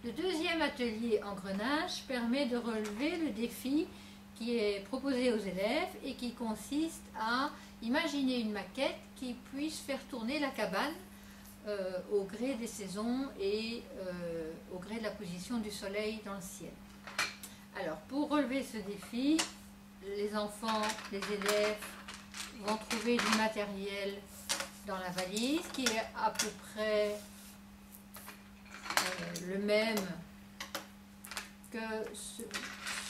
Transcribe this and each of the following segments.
Le deuxième atelier engrenage permet de relever le défi qui est proposé aux élèves et qui consiste à imaginer une maquette qui puisse faire tourner la cabane au gré des saisons et au gré de la position du soleil dans le ciel. Alors, pour relever ce défi, les enfants, les élèves vont trouver du matériel dans la valise qui est à peu près le même que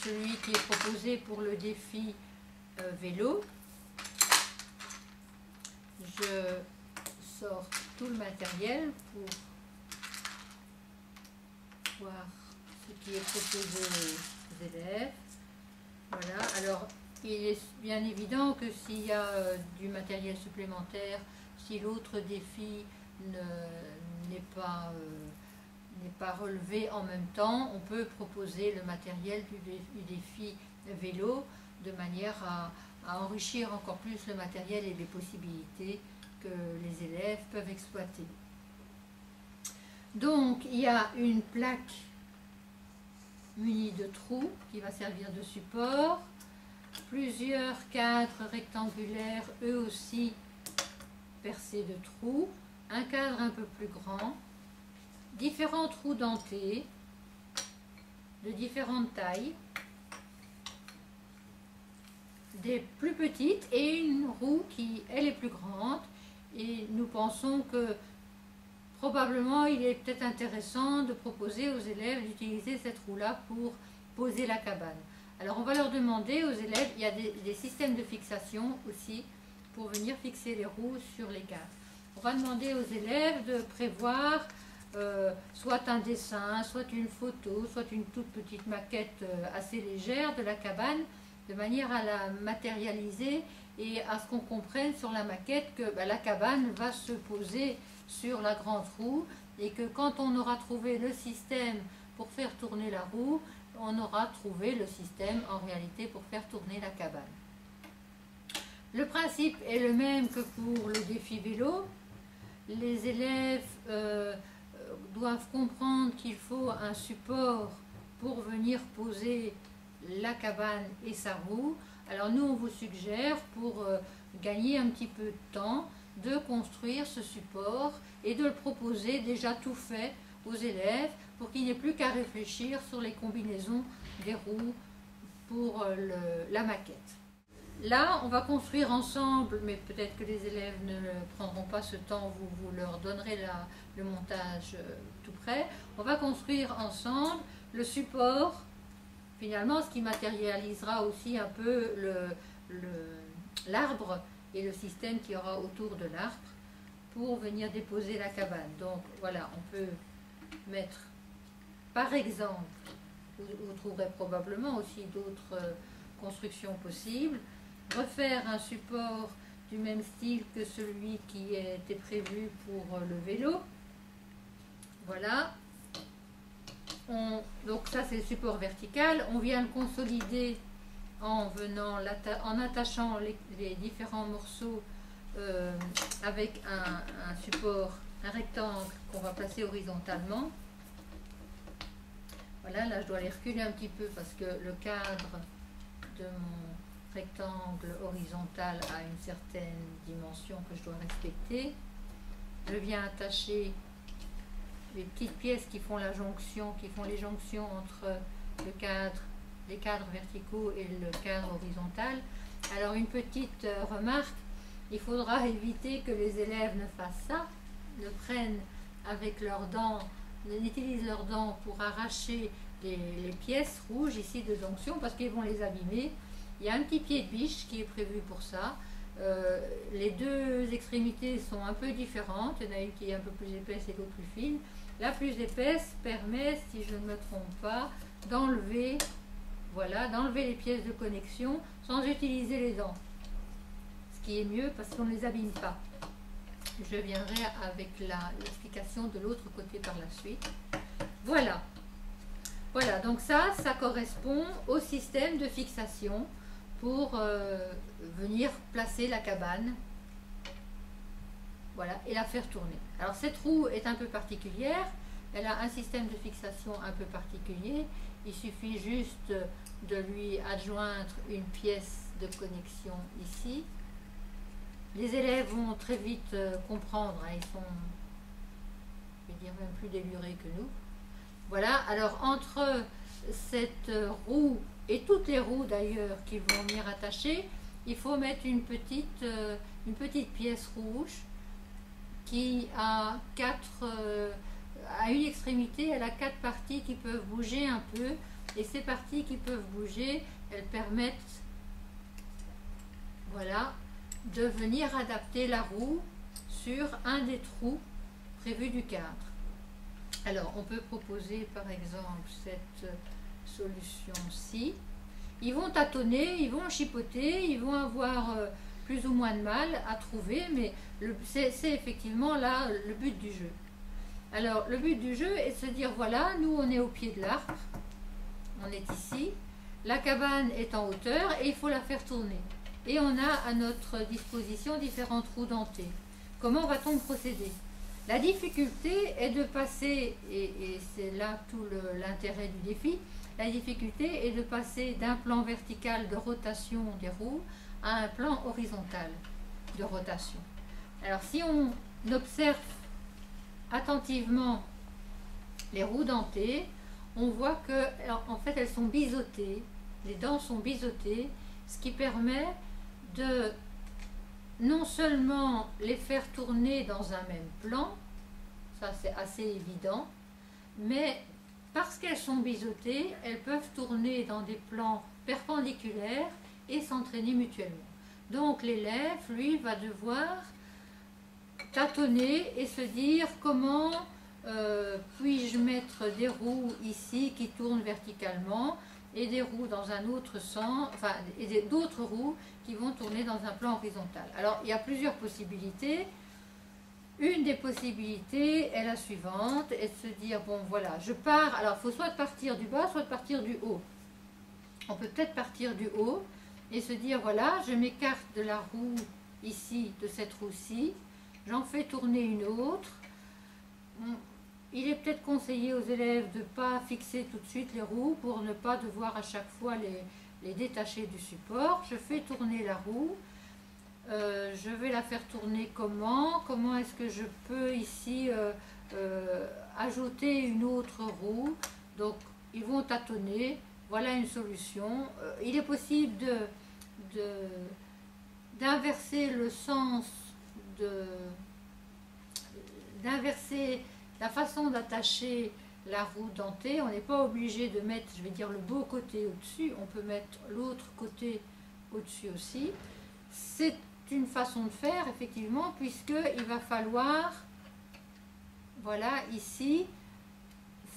celui qui est proposé pour le défi vélo. Je sors tout le matériel pour voir ce qui est proposé aux élèves. Voilà, alors il est bien évident que s'il y a du matériel supplémentaire, si l'autre défi n'est pas relevé en même temps, on peut proposer le matériel du défi vélo de manière à enrichir encore plus le matériel et les possibilités que les élèves peuvent exploiter. Donc il y a une plaque munie de trous qui va servir de support, plusieurs cadres rectangulaires eux aussi percés de trous, un cadre un peu plus grand, différents trous dentés de différentes tailles, des plus petites et une roue qui elle est plus grande, et nous pensons que probablement il est peut-être intéressant de proposer aux élèves d'utiliser cette roue là pour poser la cabane. Alors on va leur demander aux élèves, il y a des systèmes de fixation aussi pour venir fixer les roues sur les cadres. On va demander aux élèves de prévoir soit un dessin, soit une photo, soit une toute petite maquette assez légère de la cabane, de manière à la matérialiser et à ce qu'on comprenne sur la maquette que la cabane va se poser sur la grande roue et que quand on aura trouvé le système pour faire tourner la roue, on aura trouvé le système en réalité pour faire tourner la cabane. Le principe est le même que pour le défi vélo. Les élèves doivent comprendre qu'il faut un support pour venir poser la cabane et sa roue. Alors nous on vous suggère, pour gagner un petit peu de temps, de construire ce support et de le proposer déjà tout fait aux élèves pour qu'il n'ait plus qu'à réfléchir sur les combinaisons des roues pour la maquette. Là, on va construire ensemble, mais peut-être que les élèves ne prendront pas ce temps, vous leur donnerez le montage tout prêt. On va construire ensemble le support, finalement, ce qui matérialisera aussi un peu l'arbre et le système qu'il y aura autour de l'arbre pour venir déposer la cabane. Donc voilà, on peut mettre, par exemple, vous trouverez probablement aussi d'autres constructions possibles, refaire un support du même style que celui qui était prévu pour le vélo. Voilà. Donc ça c'est le support vertical. On vient le consolider en attachant les différents morceaux avec un support, un rectangle qu'on va placer horizontalement. Voilà, là je dois les reculer un petit peu parce que le cadre de mon rectangle horizontal a une certaine dimension que je dois respecter. Je viens attacher les petites pièces qui font la jonction, qui font les jonctions entre les cadres verticaux et le cadre horizontal. Alors une petite remarque, il faudra éviter que les élèves ne fassent ça, ne prennent avec leurs dents, n'utilisent leurs dents pour arracher les pièces rouges ici de jonction parce qu'ils vont les abîmer. Il y a un petit pied de biche qui est prévu pour ça. Les deux extrémités sont un peu différentes. Il y en a une qui est un peu plus épaisse et l'autre plus fine. La plus épaisse permet, si je ne me trompe pas, d'enlever les pièces de connexion sans utiliser les dents. Ce qui est mieux parce qu'on ne les abîme pas. Je viendrai avec l'explication de l'autre côté par la suite. Voilà. Voilà, donc ça correspond au système de fixation pour venir placer la cabane, voilà, et la faire tourner. Alors cette roue est un peu particulière Elle a un système de fixation un peu particulier. Il suffit juste de lui adjoindre une pièce de connexion ici. Les élèves vont très vite comprendre, hein, ils sont, je vais dire, même plus délurés que nous. Voilà, alors entre cette roue et toutes les roues d'ailleurs qu'ils vont venir attacher, il faut mettre une petite pièce rouge qui a à une extrémité, elle a 4 parties qui peuvent bouger un peu, et ces parties qui peuvent bouger, elles permettent, voilà, de venir adapter la roue sur un des trous prévus du cadre. Alors, on peut proposer par exemple cette solution-ci. Ils vont tâtonner, ils vont chipoter, ils vont avoir plus ou moins de mal à trouver, mais c'est effectivement là le but du jeu. Alors, le but du jeu est de se dire, voilà, nous on est au pied de l'arbre, on est ici, la cabane est en hauteur et il faut la faire tourner. Et on a à notre disposition différentes roues dentées. Comment va-t-on procéder? La difficulté est de passer, et c'est là tout l'intérêt du défi, la difficulté est de passer d'un plan vertical de rotation des roues à un plan horizontal de rotation. Alors si on observe attentivement les roues dentées, on voit que en fait elles sont biseautées, les dents sont biseautées, ce qui permet de non seulement les faire tourner dans un même plan, ça c'est assez évident, mais parce qu'elles sont biseautées, elles peuvent tourner dans des plans perpendiculaires et s'entraîner mutuellement. Donc l'élève, lui, va devoir tâtonner et se dire comment puis-je mettre des roues ici qui tournent verticalement et des roues dans un autre sens, enfin, et d'autres roues qui vont tourner dans un plan horizontal. Alors, il y a plusieurs possibilités. Une des possibilités est la suivante, est de se dire, bon voilà, je pars, alors il faut soit partir du bas, soit partir du haut. On peut peut-être partir du haut et se dire, voilà, je m'écarte de la roue ici, de cette roue-ci, j'en fais tourner une autre. Il est peut-être conseillé aux élèves de ne pas fixer tout de suite les roues pour ne pas devoir à chaque fois les détacher du support. Je fais tourner la roue. Je vais la faire tourner comment est-ce que je peux ici ajouter une autre roue? Donc ils vont tâtonner, voilà une solution. Il est possible d'inverser le sens, d'inverser la façon d'attacher la roue dentée. On n'est pas obligé de mettre, je vais dire, le beau côté au-dessus, on peut mettre l'autre côté au-dessus aussi. C'est une façon de faire, effectivement, puisqu'il va falloir, voilà, ici,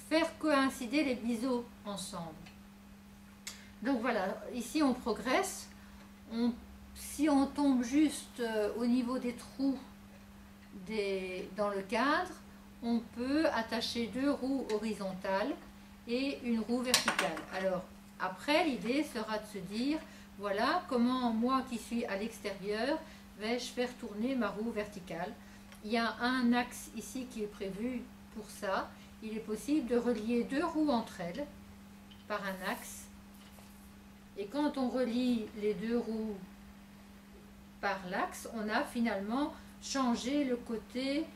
faire coïncider les biseaux ensemble. Donc voilà, ici on progresse. Si on tombe juste au niveau des trous dans le cadre, on peut attacher 2 roues horizontales et une roue verticale. Alors, après, l'idée sera de se dire, voilà, comment moi qui suis à l'extérieur vais-je faire tourner ma roue verticale. Il y a un axe ici qui est prévu pour ça. Il est possible de relier 2 roues entre elles par un axe. Et quand on relie les 2 roues par l'axe, on a finalement changé le côté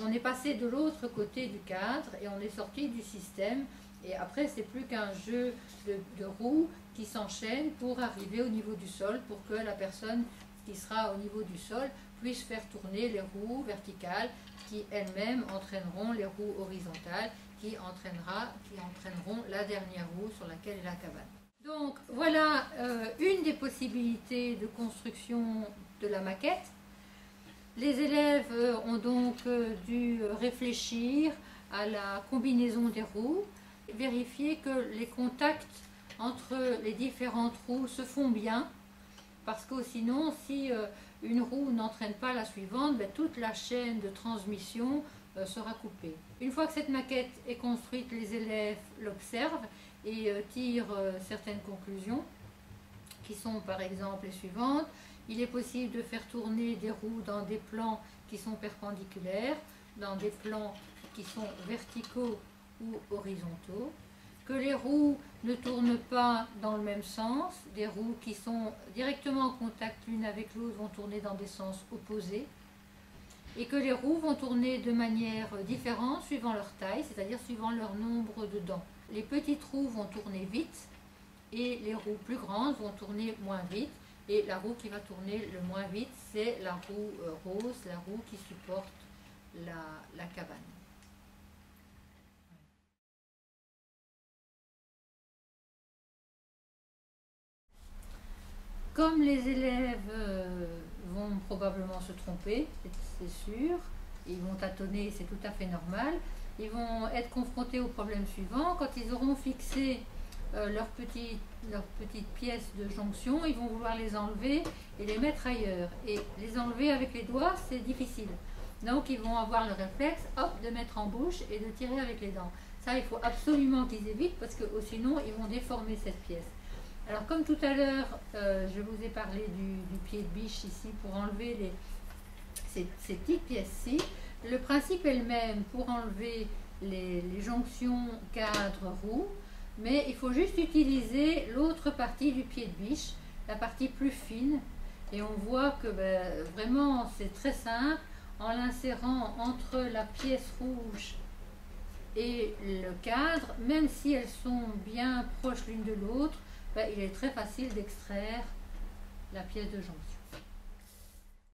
on est passé de l'autre côté du cadre et on est sorti du système. Et après, c'est plus qu'un jeu de roues qui s'enchaînent pour arriver au niveau du sol, pour que la personne qui sera au niveau du sol puisse faire tourner les roues verticales qui elles-mêmes entraîneront les roues horizontales qui entraîneront la dernière roue sur laquelle est la cabane. Donc voilà une des possibilités de construction de la maquette. Les élèves ont donc dû réfléchir à la combinaison des roues, vérifier que les contacts entre les différentes roues se font bien, parce que sinon, si une roue n'entraîne pas la suivante, toute la chaîne de transmission sera coupée. Une fois que cette maquette est construite, les élèves l'observent et tirent certaines conclusions, qui sont par exemple les suivantes. Il est possible de faire tourner des roues dans des plans qui sont perpendiculaires, dans des plans qui sont verticaux ou horizontaux, que les roues ne tournent pas dans le même sens, des roues qui sont directement en contact l'une avec l'autre vont tourner dans des sens opposés, et que les roues vont tourner de manière différente suivant leur taille, c'est-à-dire suivant leur nombre de dents. Les petites roues vont tourner vite et les roues plus grandes vont tourner moins vite. Et la roue qui va tourner le moins vite, c'est la roue rose, la roue qui supporte la cabane. Comme les élèves vont probablement se tromper, c'est sûr, ils vont tâtonner, c'est tout à fait normal, ils vont être confrontés au problème suivant. Quand ils auront fixé leurs petites pièces de jonction, ils vont vouloir les enlever et les mettre ailleurs. Et les enlever avec les doigts, c'est difficile. Donc ils vont avoir le réflexe, hop, de mettre en bouche et de tirer avec les dents. Ça, il faut absolument qu'ils évitent parce que sinon, ils vont déformer cette pièce. Alors comme tout à l'heure, je vous ai parlé du pied de biche ici pour enlever ces petites pièces-ci. Le principe est le même pour enlever les jonctions cadre-roue, mais il faut juste utiliser l'autre partie du pied de biche, la partie plus fine. Et on voit que vraiment c'est très simple, en l'insérant entre la pièce rouge et le cadre, même si elles sont bien proches l'une de l'autre, il est très facile d'extraire la pièce de jonction.